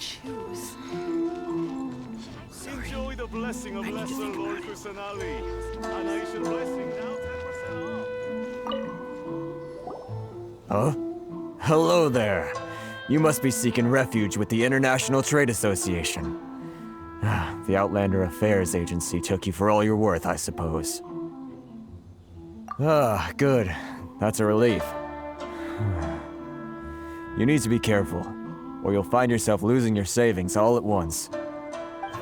choose? Enjoy the blessing of Lesser Lord Kusanali. An Aishan blessing now 10% off. Huh? Hello there. You must be seeking refuge with the International Trade Association. The Outlander Affairs Agency took you for all you're worth, I suppose. Ah, good. That's a relief. You need to be careful, or you'll find yourself losing your savings all at once.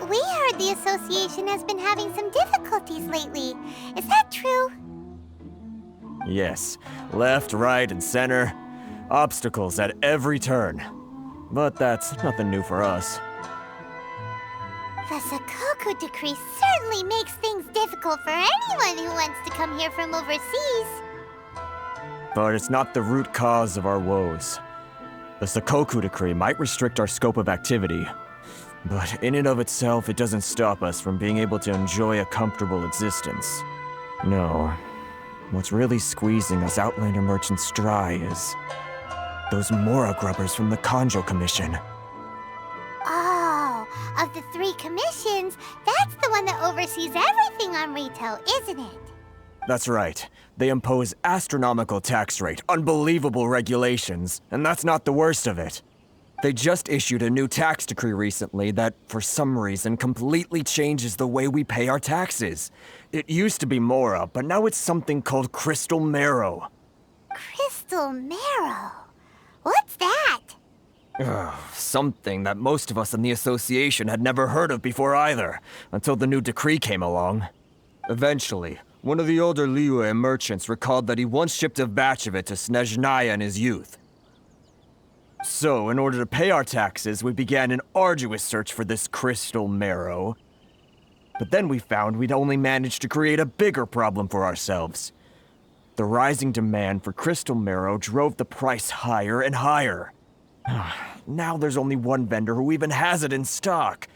We heard the association has been having some difficulties lately. Is that true? Yes, left, right, and center. Obstacles at every turn. But that's nothing new for us. The Sakoku decree certainly makes things difficult for anyone who wants to come here from overseas. But it's not the root cause of our woes. The Sakoku decree might restrict our scope of activity, but in and of itself, it doesn't stop us from being able to enjoy a comfortable existence. No, what's really squeezing us Outlander merchants dry is those Mora grubbers from the Kanjo Commission. Oh, of the 3 commissions, that's the one that oversees everything on retail, isn't it? That's right. They impose astronomical tax rate, unbelievable regulations, and that's not the worst of it. They just issued a new tax decree recently that, for some reason, completely changes the way we pay our taxes. It used to be Mora, but now it's something called Crystal Marrow. Crystal Marrow? What's that? Something that most of us in the association had never heard of before either, until the new decree came along. Eventually, one of the older Liyue merchants recalled that he once shipped a batch of it to Snezhnaya in his youth. So, in order to pay our taxes, we began an arduous search for this crystal marrow. But then we found we'd only managed to create a bigger problem for ourselves. The rising demand for crystal marrow drove the price higher and higher. Now there's only one vendor who even has it in stock.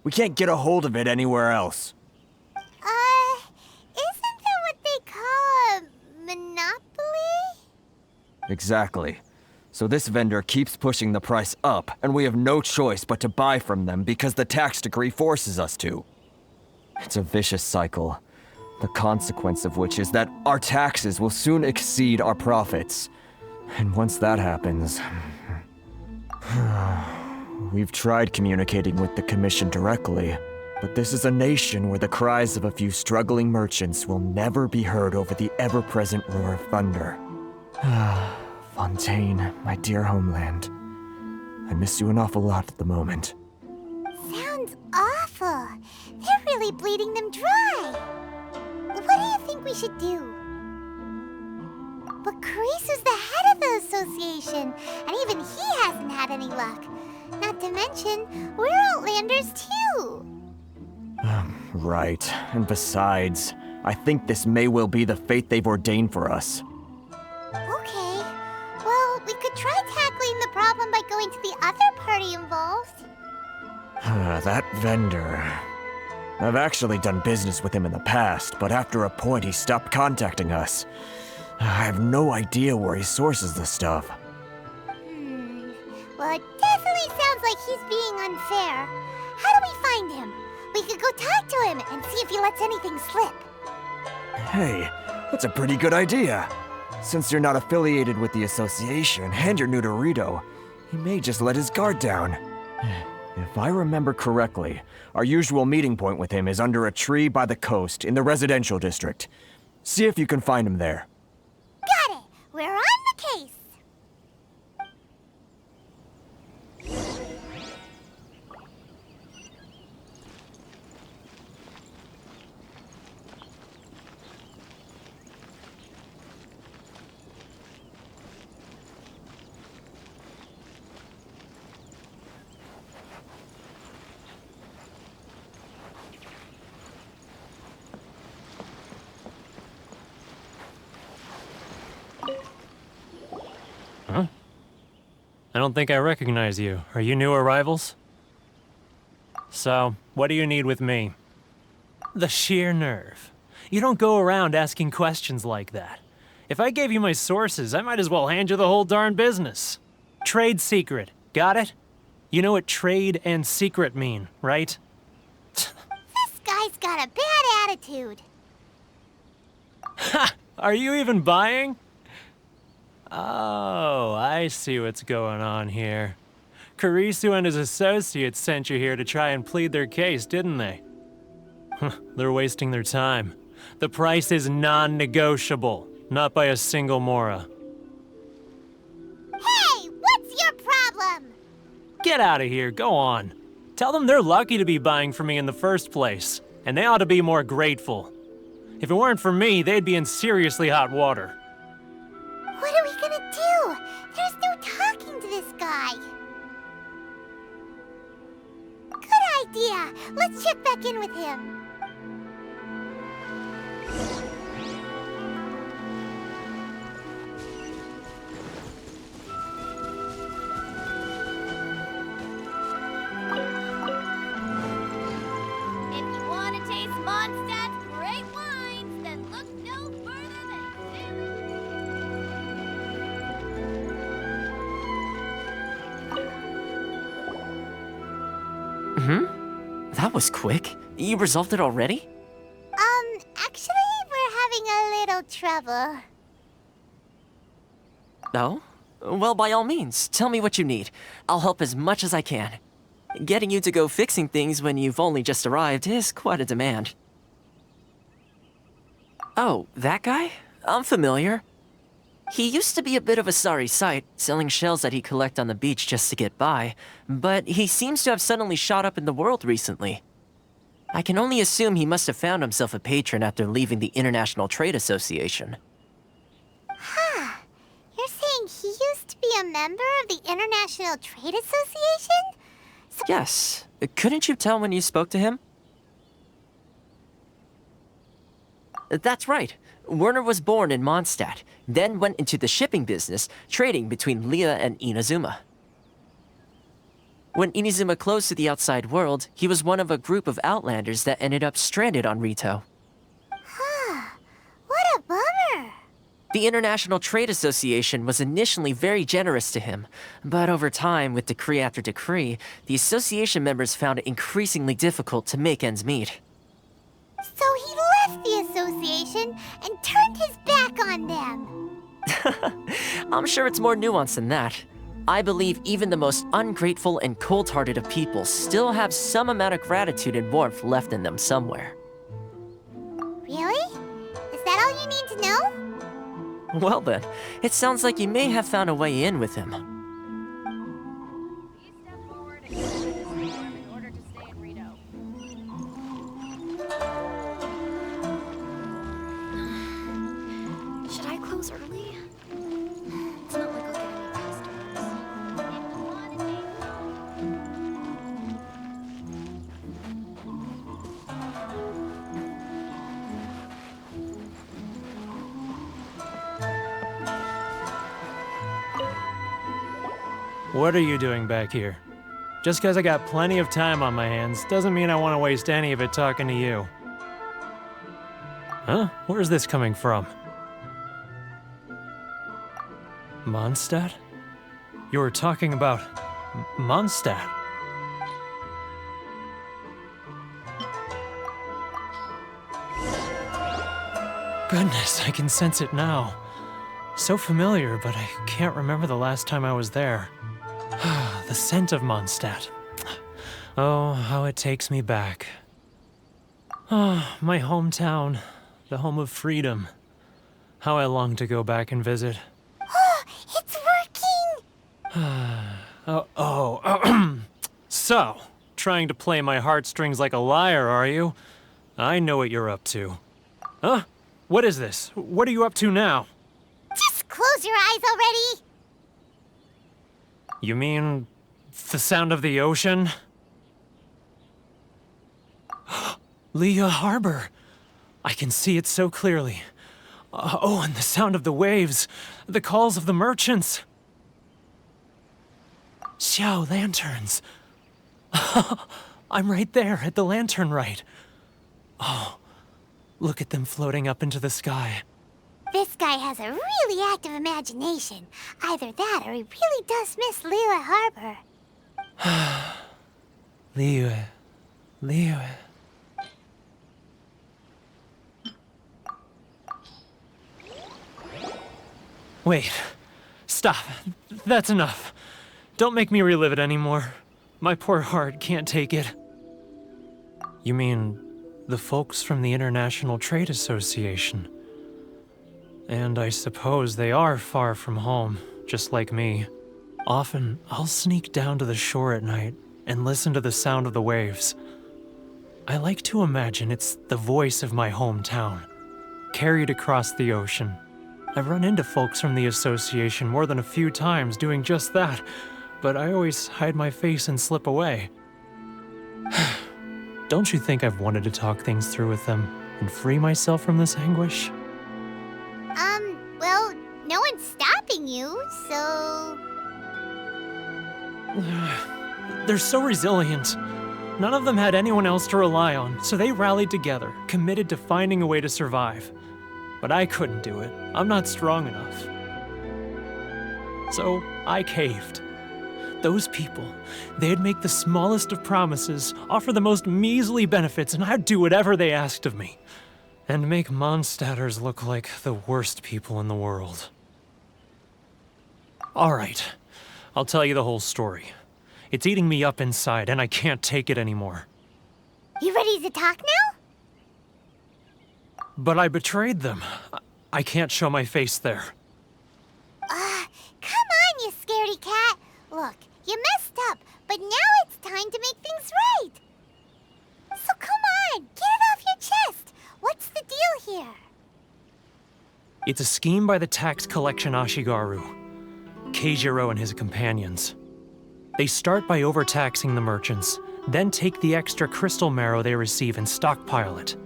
We can't get a hold of it anywhere else. Isn't that what they call a monopoly? Exactly. So this vendor keeps pushing the price up, and we have no choice but to buy from them because the tax decree forces us to. It's a vicious cycle, the consequence of which is that our taxes will soon exceed our profits. And once that happens... We've tried communicating with the Commission directly, but this is a nation where the cries of a few struggling merchants will never be heard over the ever-present roar of thunder. Fontaine, my dear homeland. I miss you an awful lot at the moment. Sounds awful. They're really bleeding them dry. What do you think we should do? But Carice is the head of the association, and even he hasn't had any luck. Not to mention, we're Outlanders too. Right. And besides, I think this may well be the fate they've ordained for us. Okay. Well, we could try tackling the problem by going to the other party involved. That vendor... I've actually done business with him in the past, but after a point he stopped contacting us. I have no idea where he sources the stuff. Well, it definitely sounds like he's being unfair. How do we find him? We could go talk to him and see if he lets anything slip. Hey, that's a pretty good idea. Since you're not affiliated with the association and you're new to Rito, he may just let his guard down. If I remember correctly, our usual meeting point with him is under a tree by the coast in the residential district. See if you can find him there. Got it! We're on the case! Huh? I don't think I recognize you. Are you new arrivals? So, what do you need with me? The sheer nerve. You don't go around asking questions like that. If I gave you my sources, I might as well hand you the whole darn business. Trade secret. Got it? You know what trade and secret mean, right? This guy's got a bad attitude. Ha! Are you even buying? Oh, I see what's going on here. Kurisu and his associates sent you here to try and plead their case, didn't they? They're wasting their time. The price is non-negotiable, not by a single Mora. Hey, what's your problem? Get out of here, go on. Tell them they're lucky to be buying from me in the first place, and they ought to be more grateful. If it weren't for me, they'd be in seriously hot water. What are we gonna do? There's no talking to this guy. Good idea. Let's check back in with him. If you want to taste Mondstadt's great wines, then look no further than That was quick. You resolved it already? Actually, we're having a little trouble. No? Well, by all means, tell me what you need. I'll help as much as I can. Getting you to go fixing things when you've only just arrived is quite a demand. Oh, that guy? I'm familiar. He used to be a bit of a sorry sight, selling shells that he'd collect on the beach just to get by, but he seems to have suddenly shot up in the world recently. I can only assume he must have found himself a patron after leaving the International Trade Association. Huh. You're saying he used to be a member of the International Trade Association? Yes. Couldn't you tell when you spoke to him? That's right. Werner was born in Mondstadt, then went into the shipping business, trading between Leah and Inazuma. When Inazuma closed to the outside world, he was one of a group of outlanders that ended up stranded on Rito. What a bummer. The International Trade Association was initially very generous to him, but over time, with decree after decree, the association members found it increasingly difficult to make ends meet. So he left the association and turned his back on them. I'm sure it's more nuanced than that. I believe even the most ungrateful and cold-hearted of people still have some amount of gratitude and warmth left in them somewhere. Really? Is that all you need to know? Well then, it sounds like you may have found a way in with him. Please step forward and go to this form in order to stay in Rito. Should I close early? It's not like I'll get any customers. What are you doing back here? Just because I got plenty of time on my hands doesn't mean I want to waste any of it talking to you. Huh? Where's this coming from? Mondstadt? You were talking about Mondstadt. Goodness, I can sense it now. So familiar, but I can't remember the last time I was there. The scent of Mondstadt. Oh, how it takes me back. Oh, my hometown, the home of freedom. How I long to go back and visit. It's working! So, trying to play my heartstrings like a liar, are you? I know what you're up to. Huh? What is this? What are you up to now? Just close your eyes already! You mean the sound of the ocean? Leah Harbor. I can see it so clearly. Oh, and the sound of the waves. The calls of the merchants. Xiao lanterns. I'm right there at the lantern right. Oh, look at them floating up into the sky. This guy has a really active imagination. Either that or he really does miss Leela Harbor. Liu. Liu. Wait. Stop. That's enough. Don't make me relive it anymore. My poor heart can't take it. You mean the folks from the International Trade Association? And I suppose they are far from home, just like me. Often, I'll sneak down to the shore at night and listen to the sound of the waves. I like to imagine it's the voice of my hometown, carried across the ocean. I've run into folks from the association more than a few times doing just that, but I always hide my face and slip away. Don't you think I've wanted to talk things through with them and free myself from this anguish? Well, no one's stopping you, so... They're so resilient. None of them had anyone else to rely on, so they rallied together, committed to finding a way to survive. But I couldn't do it. I'm not strong enough. So I caved. Those people, they'd make the smallest of promises, offer the most measly benefits, and I'd do whatever they asked of me. And make Mondstadters look like the worst people in the world. All right, I'll tell you the whole story. It's eating me up inside, and I can't take it anymore. You ready to talk now? But I betrayed them. I can't show my face there. Come on, you scaredy cat. Look, you messed up, but now it's time to make things right. So come on, get it off your chest. What's the deal here? It's a scheme by the tax collection Ashigaru, Keijiro and his companions. They start by overtaxing the merchants, then take the extra crystal marrow they receive and stockpile it.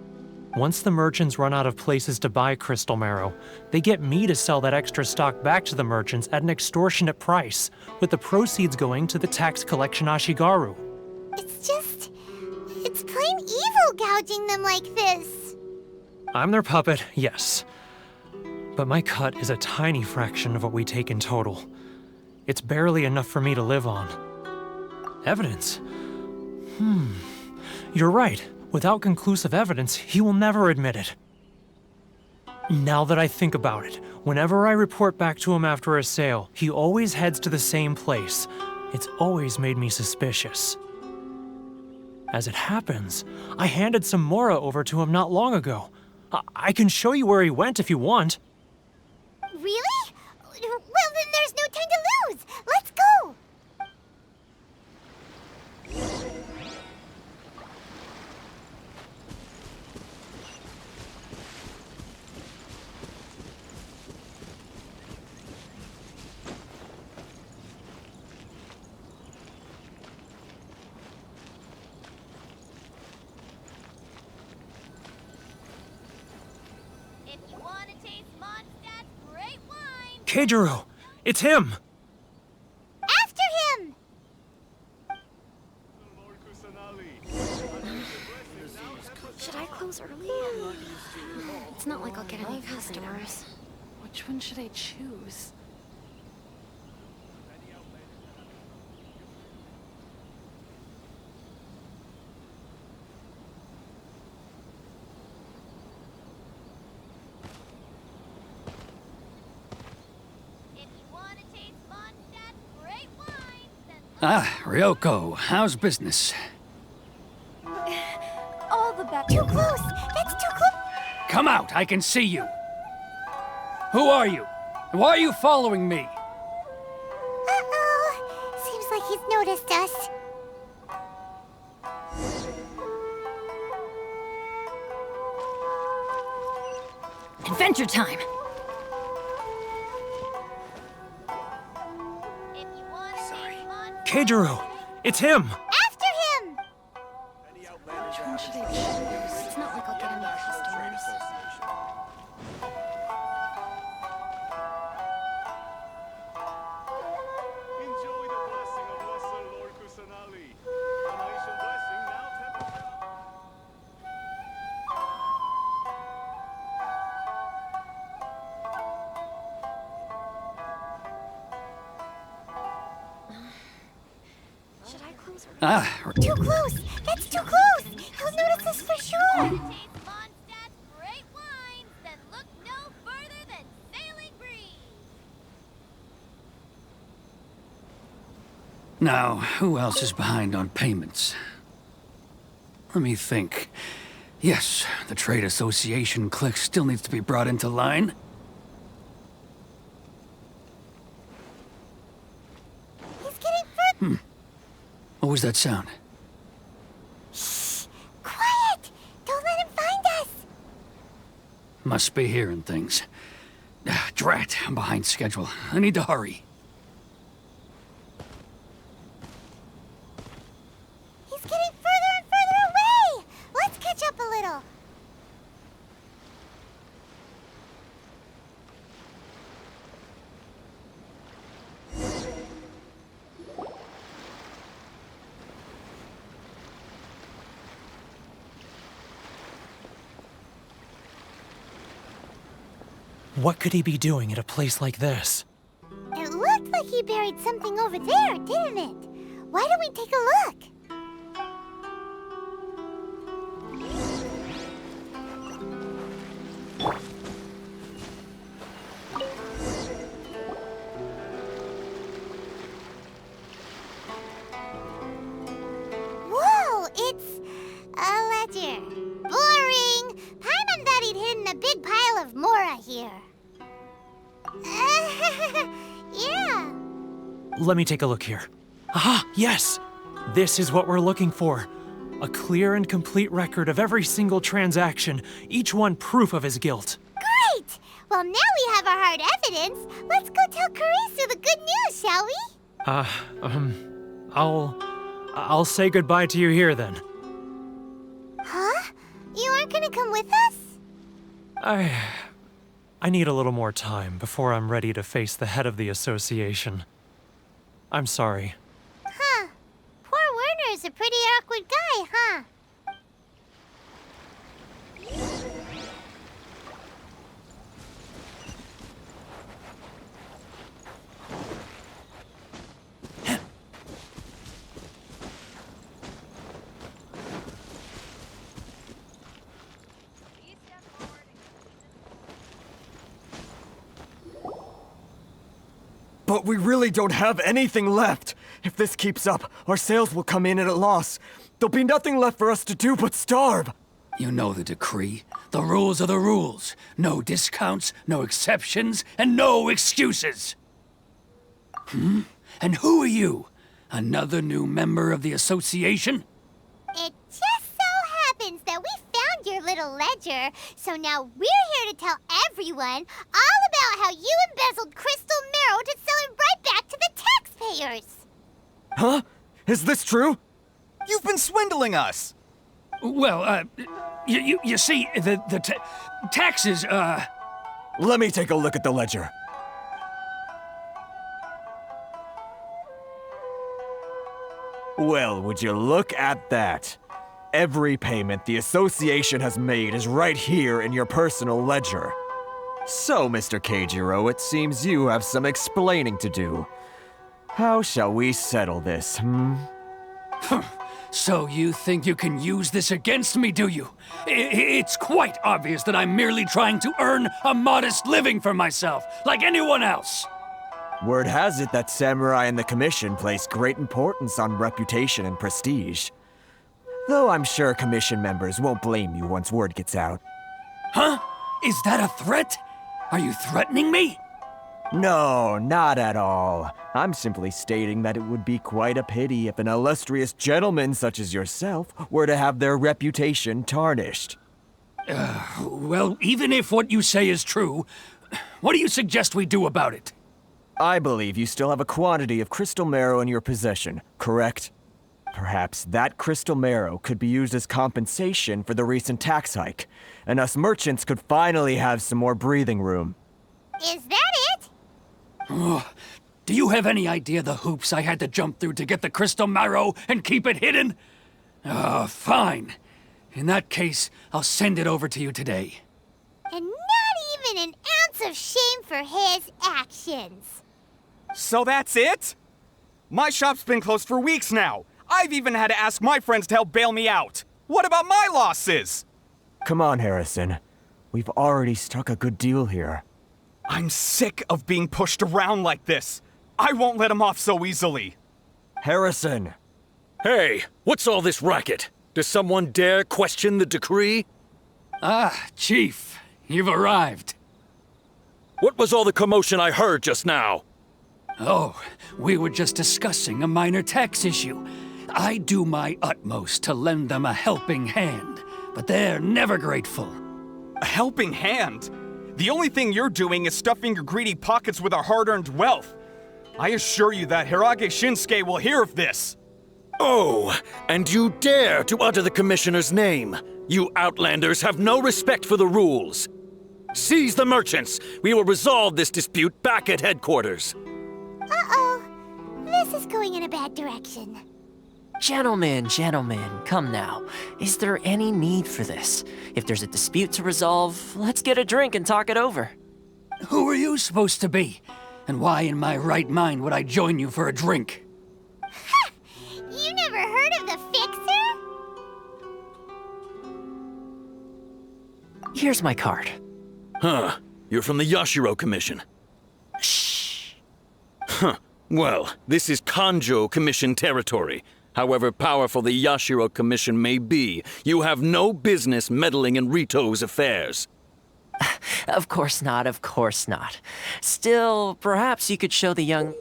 Once the merchants run out of places to buy crystal marrow, they get me to sell that extra stock back to the merchants at an extortionate price, with the proceeds going to the tax collection Ashigaru. It's plain evil gouging them like this. I'm their puppet, yes. But my cut is a tiny fraction of what we take in total. It's barely enough for me to live on. Evidence? You're right. Without conclusive evidence, he will never admit it. Now that I think about it, whenever I report back to him after a sale, he always heads to the same place. It's always made me suspicious. As it happens, I handed some Mora over to him not long ago. I can show you where he went if you want. Really? Well, then there's no time to lose. Let's go. If you want to taste Mondstadt's great wine, Keijiro! It's him! After him. Lord Kusanali. Should I close early? It's not like I'll get any customers. Which one should I choose? if you want to taste Mondstadt's great wine, then Ah, Ryoko, how's business? All the better. Too close. That's too close. Come out, I can see you. Who are you? Why are you following me? Uh-oh. Seems like he's noticed us. Adventure time! if you want to taste Mondstadt's Keijiro! It's him! After him. Which one should I choose? It's not like I'll get any customers. Enjoy the blessing of Lesser Lord Kusanali. An ancient blessing now tempered. Should I close Too close! That's too close! He'll notice us for sure! Taste Mondstadt's great wines, then look no further than Sailing Breeze. Now, who else is behind on payments? Let me think. Yes, the Trade Association clique still needs to be brought into line. He's getting further. What was that sound? Shh! Quiet! Don't let him find us! Must be hearing things. Drat, I'm behind schedule. I need to hurry. He's getting further and further away! Let's catch up a little. What could he be doing at a place like this? It looked like he buried something over there, didn't it? Why don't we take a look? Whoa, it's a ledger. Boring! Paimon thought he'd hidden a big pile of Mora here. Yeah. Let me take a look here. Aha, yes! This is what we're looking for. A clear and complete record of every single transaction, each one proof of his guilt. Great! Well, now we have our hard evidence. Let's go tell Karisu the good news, shall we? I'll say goodbye to you here then. Huh? You aren't gonna come with us? I need a little more time before I'm ready to face the head of the association. I'm sorry. Huh. Poor Werner's a pretty awkward guy, huh? But we really don't have anything left. If this keeps up, our sales will come in at a loss. There'll be nothing left for us to do but starve. You know the decree. The rules are the rules. No discounts, no exceptions, and no excuses. And who are you? Another new member of the association? It just so happens that we found your little ledger, so now we're here to tell everyone all about how you embezzled crystal marrow to sell it right back to the taxpayers. Huh? Is this true? You've been swindling us! Well, you see, the taxes, Let me take a look at the ledger. Well, would you look at that? Every payment the association has made is right here in your personal ledger. So, Mr. Keijiro, it seems you have some explaining to do. How shall we settle this, So you think you can use this against me, do you? It's quite obvious that I'm merely trying to earn a modest living for myself, like anyone else. Word has it that samurai and the commission place great importance on reputation and prestige. Though I'm sure commission members won't blame you once word gets out. Huh? Is that a threat? Are you threatening me? No, not at all. I'm simply stating that it would be quite a pity if an illustrious gentleman such as yourself were to have their reputation tarnished. Well, even if what you say is true, what do you suggest we do about it? I believe you still have a quantity of crystal marrow in your possession, correct? Perhaps that crystal marrow could be used as compensation for the recent tax hike, and us merchants could finally have some more breathing room. Is that it? Do you have any idea the hoops I had to jump through to get the crystal marrow and keep it hidden? Fine. In that case, I'll send it over to you today. And not even an ounce of shame for his actions. So that's it? My shop's been closed for weeks now. I've even had to ask my friends to help bail me out. What about my losses? Come on, Harrison. We've already struck a good deal here. I'm sick of being pushed around like this. I won't let him off so easily. Harrison! Hey, what's all this racket? Does someone dare question the decree? Ah, Chief, you've arrived. What was all the commotion I heard just now? Oh, we were just discussing a minor tax issue. I do my utmost to lend them a helping hand, but they're never grateful. A helping hand? The only thing you're doing is stuffing your greedy pockets with our hard-earned wealth. I assure you that Hirage Shinsuke will hear of this. Oh, and you dare to utter the Commissioner's name. You Outlanders have no respect for the rules. Seize the merchants. We will resolve this dispute back at headquarters. Uh-oh. This is going in a bad direction. Gentlemen, come now. Is there any need for this? If there's a dispute to resolve, let's get a drink and talk it over. Who are you supposed to be? And why in my right mind would I join you for a drink? Ha! You never heard of the Fixer? Here's my card. Huh. You're from the Yashiro Commission. Shh. Huh. Well, this is Kanjo Commission territory. However powerful the Yashiro Commission may be, you have no business meddling in Rito's affairs. Of course not. Still, perhaps you could show the young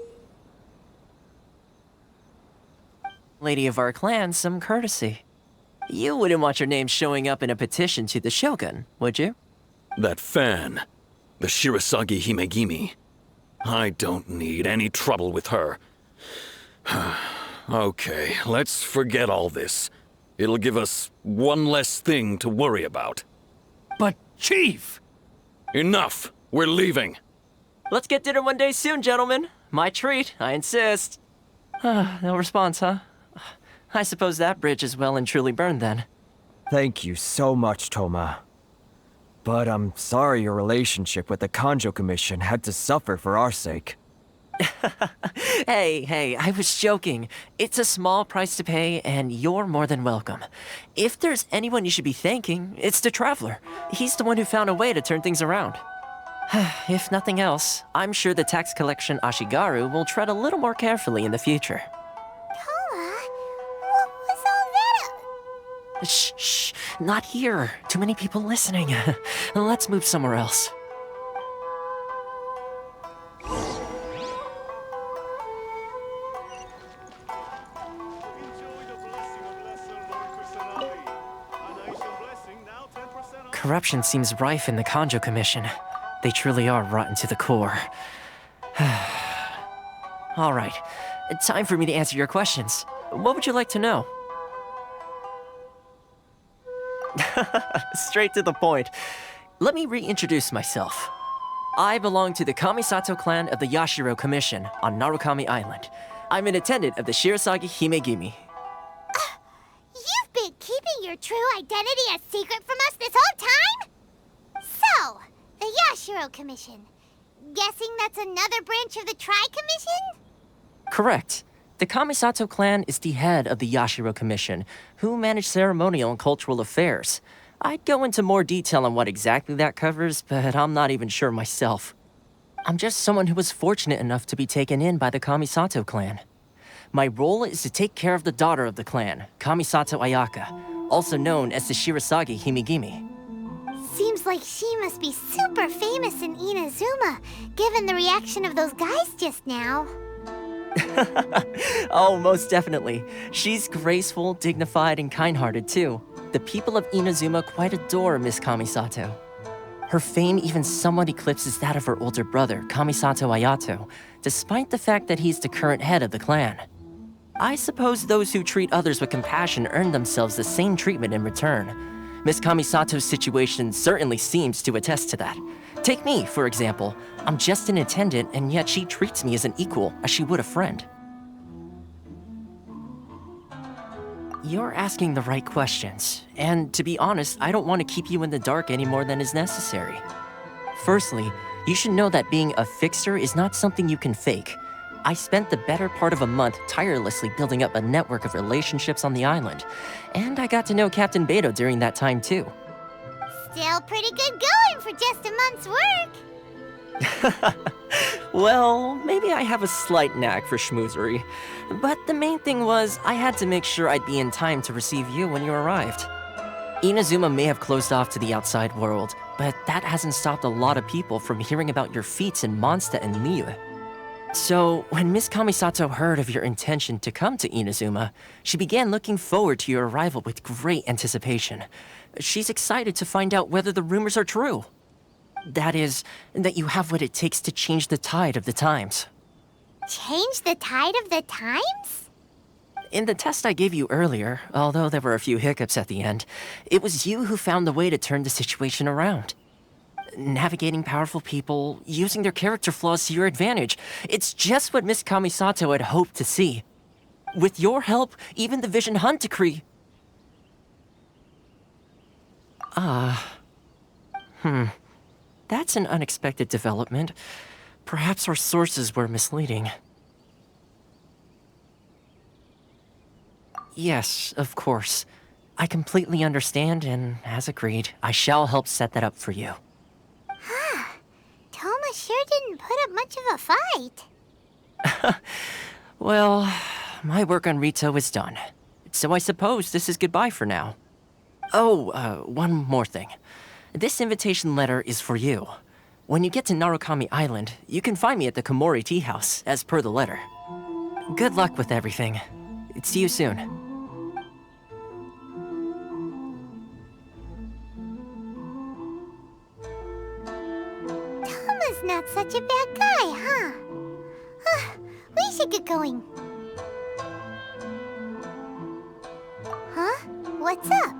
lady of our clan some courtesy. You wouldn't want your name showing up in a petition to the Shogun, would you? That fan, the Shirasagi Himegimi. I don't need any trouble with her. Okay, let's forget all this. It'll give us one less thing to worry about. But, Chief! Enough! We're leaving. Let's get dinner one day soon, gentlemen. My treat, I insist. No response, huh? I suppose that bridge is well and truly burned then. Thank you so much, Toma. But I'm sorry your relationship with the Kanjo Commission had to suffer for our sake. Hey, I was joking. It's a small price to pay, and you're more than welcome. If there's anyone you should be thanking, it's the Traveler. He's the one who found a way to turn things around. If nothing else, I'm sure the tax collection Ashigaru will tread a little more carefully in the future. Toma, what was all that? Shh, not here. Too many people listening. Let's move somewhere else. Enjoy the blessing of Lesser Lord Kusanagi. A nation blessing now 10% off. Corruption seems rife in the Kanjo Commission. They truly are rotten to the core. All right, time for me to answer your questions. What would you like to know? Straight to the point. Let me reintroduce myself. I belong to the Kamisato clan of the Yashiro Commission on Narukami Island. I'm an attendant of the Shirasagi Himegimi. You've been keeping your true identity a secret from us this whole time? So, the Yashiro Commission. Guessing that's another branch of the Tri-Commission? Correct. The Kamisato clan is the head of the Yashiro Commission, who manage ceremonial and cultural affairs. I'd go into more detail on what exactly that covers, but I'm not even sure myself. I'm just someone who was fortunate enough to be taken in by the Kamisato clan. My role is to take care of the daughter of the clan, Kamisato Ayaka, also known as the Shirasagi Himegimi. Seems like she must be super famous in Inazuma, given the reaction of those guys just now. Oh, most definitely. She's graceful, dignified, and kind-hearted too. The people of Inazuma quite adore Miss Kamisato. Her fame even somewhat eclipses that of her older brother, Kamisato Ayato, despite the fact that he's the current head of the clan. I suppose those who treat others with compassion earn themselves the same treatment in return. Miss Kamisato's situation certainly seems to attest to that. Take me, for example. I'm just an attendant, and yet she treats me as an equal, as she would a friend. You're asking the right questions, and to be honest, I don't want to keep you in the dark any more than is necessary. Firstly, you should know that being a fixer is not something you can fake. I spent the better part of a month tirelessly building up a network of relationships on the island, and I got to know Captain Beto during that time too. Still pretty good going for just a month's work. Well, maybe I have a slight knack for schmoozery, but the main thing was I had to make sure I'd be in time to receive you when you arrived. Inazuma may have closed off to the outside world, but that hasn't stopped a lot of people from hearing about your feats in Mondstadt and Liyue. So, when Miss Kamisato heard of your intention to come to Inazuma, she began looking forward to your arrival with great anticipation. She's excited to find out whether the rumors are true. That is, that you have what it takes to change the tide of the times. Change the tide of the times? In the test I gave you earlier, although there were a few hiccups at the end, it was you who found the way to turn the situation around. Navigating powerful people, using their character flaws to your advantage. It's just what Miss Kamisato had hoped to see. With your help, even the Vision Hunt decree... That's an unexpected development. Perhaps our sources were misleading. Yes, of course. I completely understand, and as agreed, I shall help set that up for you. Toma sure didn't put up much of a fight. Well, my work on Rito is done. So I suppose this is goodbye for now. Oh, one more thing. This invitation letter is for you. When you get to Narukami Island, you can find me at the Komori Tea House, as per the letter. Good luck with everything. See you soon. Toma's not such a bad guy, huh? We should get going. Huh? What's up?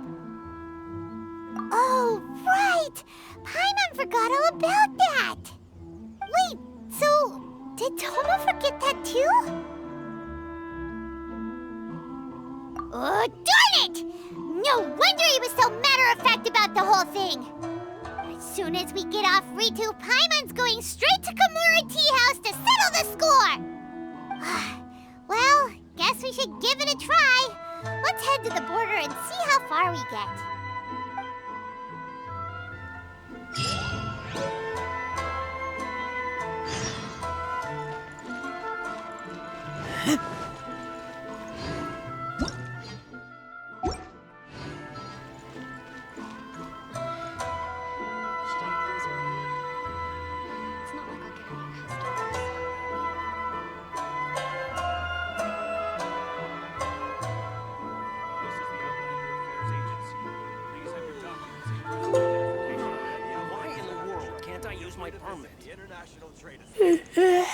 Oh, right! Paimon forgot all about that! Wait, so did Toma forget that too? Oh, darn it! No wonder he was so matter-of-fact about the whole thing! As soon as we get off Ritu, Paimon's going straight to Komori Tea House to settle the score! Well, guess we should give it a try. Let's head to the border and see how far we get. It's not like I'll get any customers. This is the Outlander Affairs Agency. Please have your documents in. Why in the world can't I use my permit? The International Trade Association.